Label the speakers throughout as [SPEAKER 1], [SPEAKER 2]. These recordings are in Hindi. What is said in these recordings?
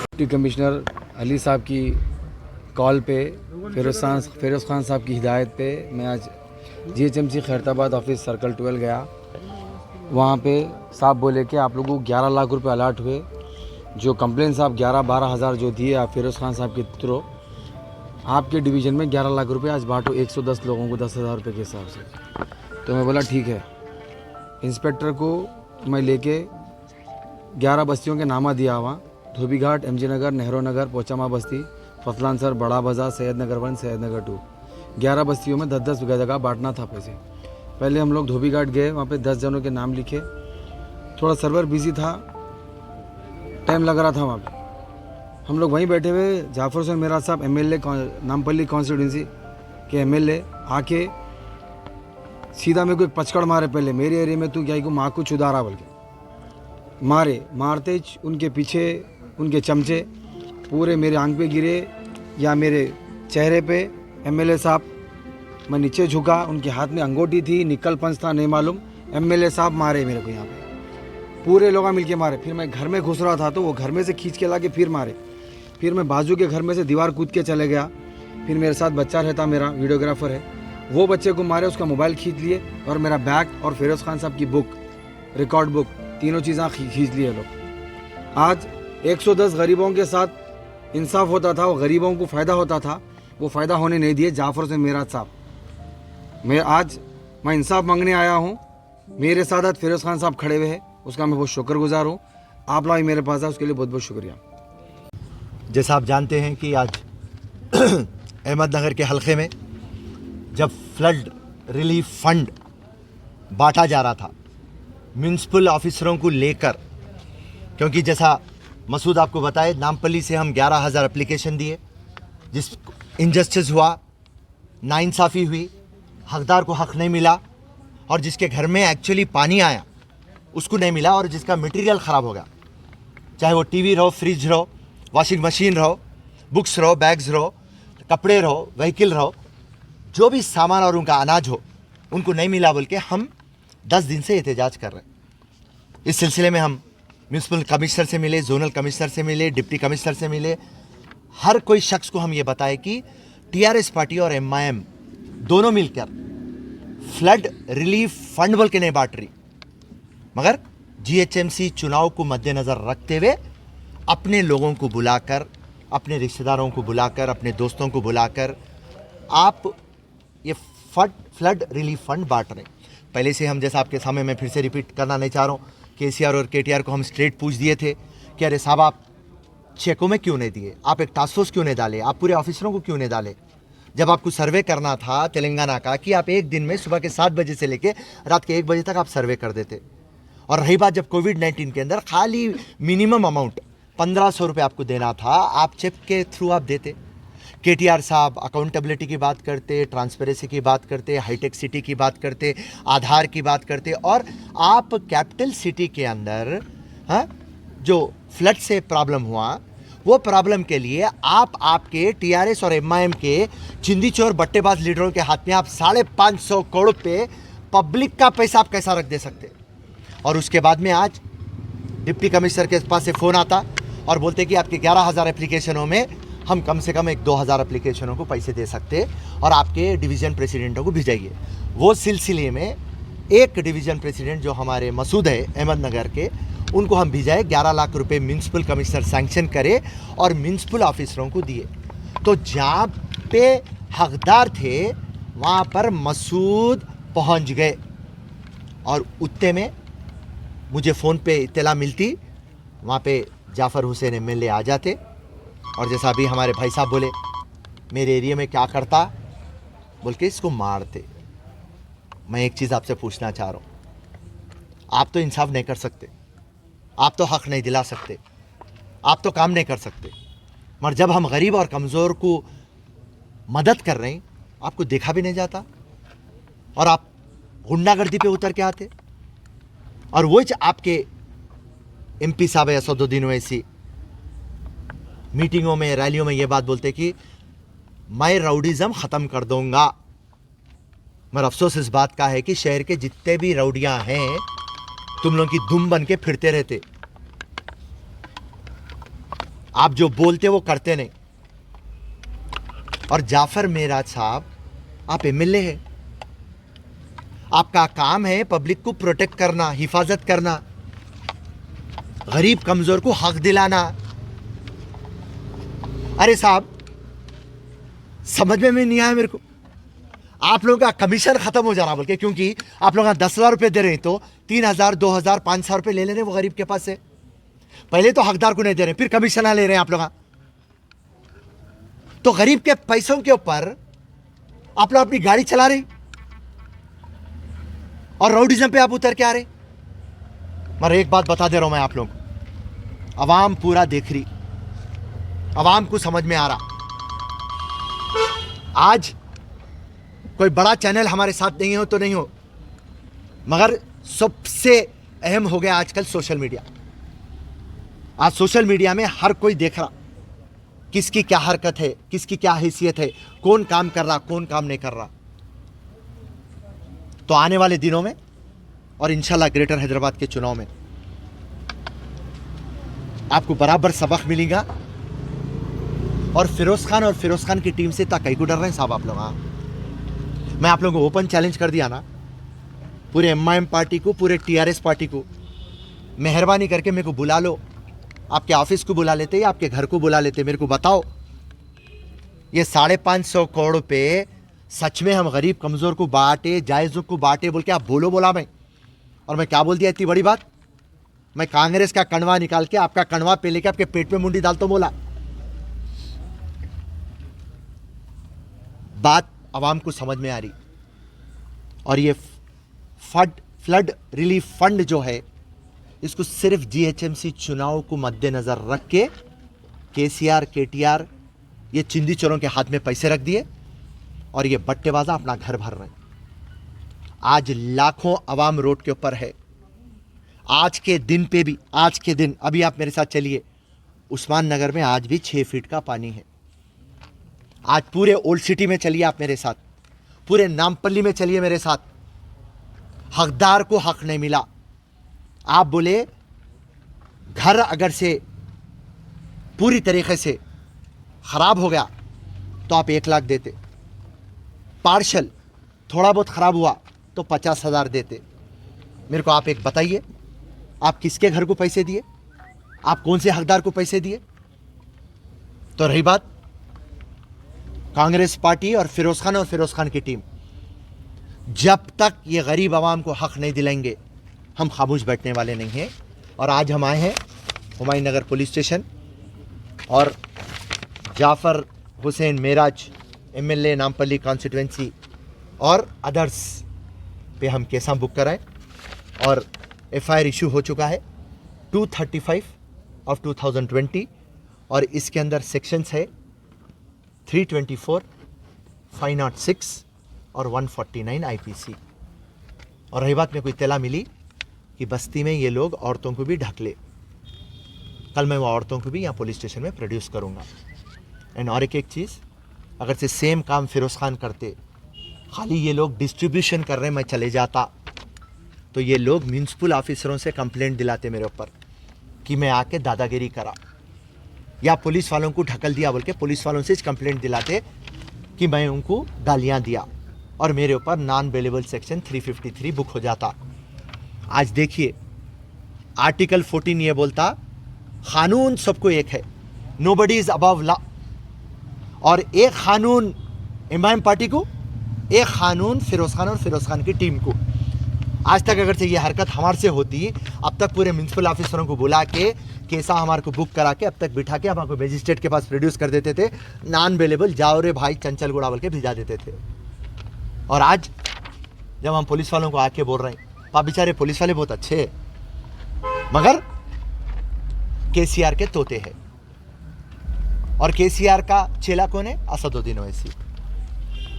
[SPEAKER 1] डिप्टी कमिश्नर अली साहब की कॉल पे फिरोज़ खान साहब की हिदायत पे मैं आज GHMC खैरताबाद ऑफिस सर्कल 12 गया। वहाँ पे साहब बोले कि आप लोगों को 11 लाख रुपए अलर्ट हुए। जो कंप्लेन साहब 11-12 हज़ार जो दिए आप फिरोज़ खान साहब के थ्रू, आपके डिवीज़न में 11 लाख रुपए आज बांटो 110 लोगों को 10,000 रुपये के हिसाब से। तो मैं बोला ठीक है। इंस्पेक्टर को मैं लेके 11 बस्तियों के नामा दिया। वहाँ धोबी घाट, MG नगर, नेहरू नगर, पोचामा बस्ती, फसलानसर, बड़ा बाजार, सैयद नगर 1, सैयद नगर 2, 11 बस्तियों में 10-10 जगह बांटना था पैसे। पहले हम लोग धोबी घाट गए, वहाँ पे 10 जनों के नाम लिखे। थोड़ा सर्वर बिजी था, टाइम लग रहा था वहाँ पे। हम लोग वहीं बैठे हुए, जाफर हुसैन मेरा साहब MLA नामपल्ली कॉन्स्टिट्यूंसी के MLA आके सीधा मेरे को एक पचकड़ मारे। पहले मेरे एरिया में तू क्या को माँ को चुदारा बोल के मारते उनके पीछे उनके चमचे पूरे मेरे आंख पे गिरे या मेरे चेहरे पे। MLA साहब, मैं नीचे झुका, उनके हाथ में अंगूठी थी, निकल पंच था, नहीं मालूम। MLA साहब मारे मेरे को यहाँ पे, पूरे लोग मिलके मारे। फिर मैं घर में घुस रहा था तो वो घर में से खींच के ला के फिर मारे। फिर मैं बाजू के घर में से दीवार कूद के चले गया। फिर मेरे साथ बच्चा रहता, मेरा वीडियोग्राफर है, वो बच्चे को मारे, उसका मोबाइल खींच लिए और मेरा बैग और फिरोज़ खान साहब की बुक, रिकॉर्ड बुक, तीनों चीज़ें खींच लिए लोग। आज 110 गरीबों के साथ इंसाफ होता था, वो गरीबों को फ़ायदा होता था, वो फ़ायदा होने नहीं दिए जाफर से मेरा साहब। मैं इंसाफ मांगने आया हूँ। मेरे साथ फिरोज़ खान साहब खड़े हुए हैं, उसका मैं बहुत शुक्रगुजार हूँ। आप लोग मेरे पास आए उसके लिए बहुत बहुत शुक्रिया।
[SPEAKER 2] जैसा आप जानते हैं कि आज अहमदनगर के हलके में जब फ्लड रिलीफ फंड बांटा जा रहा था म्यूनसिपल ऑफिसरों को लेकर, क्योंकि जैसा मसूद आपको बताए, नामपल्ली से हम 11,000 एप्लीकेशन दिए, जिस इनजस्टिस हुआ, नाइंसाफ़ी हुई, हकदार को हक नहीं मिला, और जिसके घर में एक्चुअली पानी आया उसको नहीं मिला, और जिसका मटेरियल ख़राब हो गया, चाहे वो टीवी रहो, फ्रिज रहो, वॉशिंग मशीन रहो, बुक्स रहो, बैग्स रहो, कपड़े रहो, व्हीकल रहो, जो भी सामान और उनका अनाज हो, उनको नहीं मिला बोल के हम 10 दिन से एहतजाज कर रहे हैं। इस सिलसिले में हम म्यूनसिपल कमिश्नर से मिले, जोनल कमिश्नर से मिले, डिप्टी कमिश्नर से मिले। हर कोई शख्स को हम ये बताए कि TRS पार्टी और MIM दोनों मिलकर फ्लड रिलीफ फंड बोल के नहीं बांट रही, मगर GHMC चुनाव को मद्देनज़र रखते हुए अपने लोगों को बुलाकर, अपने रिश्तेदारों को बुलाकर, अपने दोस्तों को बुलाकर आप ये फ्लड रिलीफ फंड बांट रहे हैं। पहले से हम, जैसा आपके सामने मैं फिर से रिपीट करना नहीं चाह रहा हूँ, KCR और KTR को हम स्ट्रेट पूछ दिए थे कि अरे साहब, आप चेकों में क्यों नहीं दिए, आप एक टास्क फोर्स क्यों नहीं डाले, आप पूरे ऑफिसरों को क्यों नहीं डाले। जब आपको सर्वे करना था तेलंगाना का, कि आप एक दिन में सुबह के 7 बजे से लेके रात के 1 बजे तक आप सर्वे कर देते। और रही बात जब कोविड-19 के अंदर खाली मिनिमम अमाउंट 1500 रुपये आपको देना था, आप चेक के थ्रू आप देते। KTR साहब अकाउंटेबिलिटी की बात करते, ट्रांसपेरेंसी की बात करते, हाईटेक सिटी की बात करते, आधार की बात करते, और आप कैपिटल सिटी के अंदर जो फ्लड से प्रॉब्लम हुआ, वो प्रॉब्लम के लिए आपके TRS और MIM के चिंदी चोर बट्टेबाज लीडरों के हाथ में आप 550 करोड़ पे पब्लिक का पैसा आप कैसा रख दे सकते। और उसके बाद में आज डिप्टी कमिश्नर के पास से फ़ोन आता और बोलते कि आपके 11,000 एप्लीकेशनों में हम कम से कम 2,000 एप्लीकेशनों को पैसे दे सकते और आपके डिवीज़न प्रेसिडेंटों को भेजाइए। वो सिलसिले में एक डिवीज़न प्रेसिडेंट जो हमारे मसूद है अहमदनगर के, उनको हम भेजाए, 11 लाख रुपए म्यूनसिपल कमिश्नर सैंक्शन करे और म्यूनसिपल ऑफिसरों को दिए। तो जहाँ पे हकदार थे वहाँ पर मसूद पहुँच गए, और उतने में मुझे फ़ोन पे इत्तला मिलती, वहाँ पे जाफ़र हुसैन MLA आ जाते, और जैसा अभी हमारे भाई साहब बोले, मेरे एरिया में क्या करता बोल के इसको मारते। मैं एक चीज़ आपसे पूछना चाह रहा हूँ, आप तो इंसाफ नहीं कर सकते, आप तो हक नहीं दिला सकते, आप तो काम नहीं कर सकते, मगर जब हम गरीब और कमज़ोर को मदद कर रहे हैं, आपको देखा भी नहीं जाता और आप गुंडागर्दी पे उतर के आते। और वो आपके MP साहब असदुद्दीन ओवैसी मीटिंगों में, रैलियों में ये बात बोलते कि मैं राउडीज़म ख़त्म कर दूंगा। मगर अफसोस इस बात का है कि शहर के जितने भी राउडियाँ हैं तुम लोग की दुम बन के फिरते रहते। आप जो बोलते वो करते नहीं। और जाफर मेराज साहब, आप एमएलए हैं, आपका काम है पब्लिक को प्रोटेक्ट करना, हिफाजत करना, गरीब कमजोर को हक दिलाना। अरे साहब, समझ में नहीं आया मेरे को, आप लोगों का कमीशन खत्म हो जा रहा बोल के, क्योंकि आप लोग 10,000 रुपए दे रहे हैं तो 3,000, 2,000, 500 रुपए ले रहे वो गरीब के पास से। पहले तो हकदार को नहीं दे रहे, फिर कमीशन ले रहे हैं आप लोग। तो गरीब के पैसों के ऊपर आप लोग अपनी गाड़ी चला रहे और राउडिज्म पे आप उतर के आ रहे। मगर एक बात बता दे रहा हूं मैं आप लोग, अवाम पूरा देख रही, अवाम को समझ में आ रहा। आज कोई बड़ा चैनल हमारे साथ नहीं हो तो नहीं हो, मगर सबसे अहम हो गया आजकल सोशल मीडिया। आज सोशल मीडिया में हर कोई देख रहा किसकी क्या हरकत है, किसकी क्या हैसियत है, कौन काम कर रहा, कौन काम नहीं कर रहा। तो आने वाले दिनों में और इंशाल्लाह ग्रेटर हैदराबाद के चुनाव में आपको बराबर सबक मिलेगा। और फिरोज खान की टीम से कहीं को डर रहे हैं साहब आप लोग? मैं आप लोगों को ओपन चैलेंज कर दिया ना, पूरे एमआईएम पार्टी को, पूरे टीआरएस पार्टी को, मेहरबानी करके मेरे को बुला लो, आपके ऑफिस को बुला लेते या आपके घर को बुला लेते, मेरे को बताओ ये 550 करोड़ पे सच में हम गरीब कमजोर को बांटे, जायजों को बांटे बोल के आप बोला मैं। और मैं क्या बोल दिया इतनी बड़ी बात? मैं कांग्रेस का कणवा निकाल के आपका कणवा पे लेके आपके पेट में मुंडी डालता बोला। बात आवाम को समझ में आ रही। और ये फ्लड रिलीफ फंड जो है, इसको सिर्फ जीएचएमसी चुनाव को मद्देनजर रख के केसीआर, केटीआर ये चिंदी चोरों के हाथ में पैसे रख दिए और ये बट्टेबाजा अपना घर भर रहे हैं। आज लाखों अवाम रोड के ऊपर है। आज के दिन पे भी, आज के दिन अभी आप मेरे साथ चलिए, उस्मान नगर में आज भी 6 फीट का पानी है। आज पूरे ओल्ड सिटी में चलिए आप मेरे साथ, पूरे नामपल्ली में चलिए मेरे साथ, हकदार को हक नहीं मिला। आप बोले घर अगर से पूरी तरीके से खराब हो गया तो आप 1 लाख देते, पार्शल थोड़ा बहुत खराब हुआ तो 50,000 देते। मेरे को आप एक बताइए, आप किसके घर को पैसे दिए? आप कौन से हकदार को पैसे दिए? तो रही बात कांग्रेस पार्टी और फिरोज खान की टीम, जब तक ये गरीब आवाम को हक नहीं दिलाएंगे हम खामोश बैठने वाले नहीं हैं। और आज हम आए हैं हुमायूं नगर पुलिस स्टेशन और जाफर हुसैन मेराज एमएलए नामपल्ली कॉन्स्टिट्यूंसी और अदर्स पे हम केसा बुक कराएं और एफआईआर इशू हो चुका है 235 ऑफ 2020 और इसके अंदर सेक्शंस है 324, 506 और 149 आईपीसी। और रही बात, मेरे को इत्तला मिली कि बस्ती में ये लोग औरतों को भी ढक ले। कल मैं वो औरतों को भी यहाँ पुलिस स्टेशन में प्रोड्यूस करूँगा। एंड और एक चीज़, अगर से सेम काम फिरोज खान करते, खाली ये लोग डिस्ट्रीब्यूशन कर रहे मैं चले जाता, तो ये लोग म्यूनसिपल ऑफिसरों से कंप्लेंट दिलाते मेरे ऊपर कि मैं आके दादागिरी करा, या पुलिस वालों को ढकल दिया बोल के पुलिस वालों से कंप्लेंट दिलाते कि मैं उनको गालियाँ दिया और मेरे ऊपर नॉन बेलेबल सेक्शन 353 बुक हो जाता। आज देखिए आर्टिकल 14 ये बोलता कानून सबको एक है, नोबडी इज अबव लॉ। और एक कानून एमआईएम पार्टी को, एक कानून फिरोज खान और फिरोज खान की टीम को। आज तक अगर से ये हरकत हमारे से होती, अब तक पूरे म्यूनसिपल ऑफिसरों को बुला के केसा हमारे को बुक करा के अब तक बिठा के हमारे को मजिस्ट्रेट के पास प्रोड्यूस कर देते थे, नॉन बेलेबल जाओ रे भाई चंचल गुड़ा बोल के भिजा देते थे। और आज जब हम पुलिस वालों को आके बोल रहे हैं, आप बेचारे पुलिस वाले बहुत अच्छे हैं, मगर केसीआर के तोते हैं। और केसीआर का चेला कौन है? असदुद्दीन ओवैसी,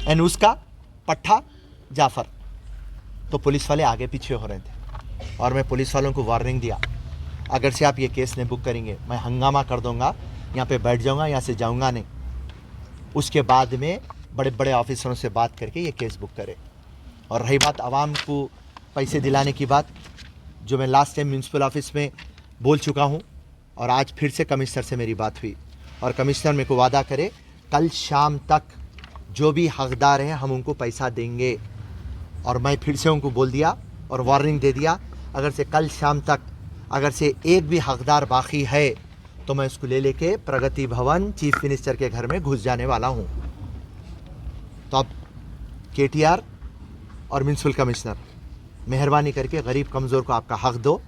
[SPEAKER 2] एंड उसका पट्टा जाफर। तो पुलिस वाले आगे पीछे हो रहे थे और मैं पुलिस वालों को वार्निंग दिया, अगर से आप ये केस नहीं बुक करेंगे मैं हंगामा कर दूंगा, यहाँ पे बैठ जाऊंगा, यहाँ से जाऊंगा नहीं। उसके बाद में बड़े बड़े ऑफिसरों से बात करके ये केस बुक करे। और रही बात आवाम को पैसे दिलाने की बात, जो मैं लास्ट टाइम म्यूनसिपल ऑफिस में बोल चुका हूँ और आज फिर से कमिश्नर से मेरी बात हुई और कमिश्नर मेरे को वादा करे कल शाम तक जो भी हकदार हैं हम उनको पैसा देंगे। और मैं फिर से उनको बोल दिया और वार्निंग दे दिया, अगर से कल शाम तक अगर से एक भी हकदार बाकी है तो मैं उसको ले लेके प्रगति भवन चीफ मिनिस्टर के घर में घुस जाने वाला हूँ। तो अब KTR और म्यूनसिपल कमिश्नर मेहरबानी करके गरीब कमज़ोर को आपका हक दो।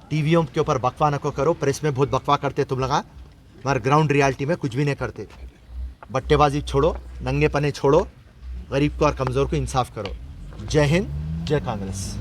[SPEAKER 2] टीवियों के ऊपर बकवा न को करो, प्रेस में बहुत बकवा करते तुम लगा, मगर ग्राउंड रियलिटी में कुछ भी नहीं करते। बट्टेबाजी छोड़ो, नंगे पने छोड़ो, गरीब को और कमज़ोर को इंसाफ करो। जय हिंद, जय कांग्रेस।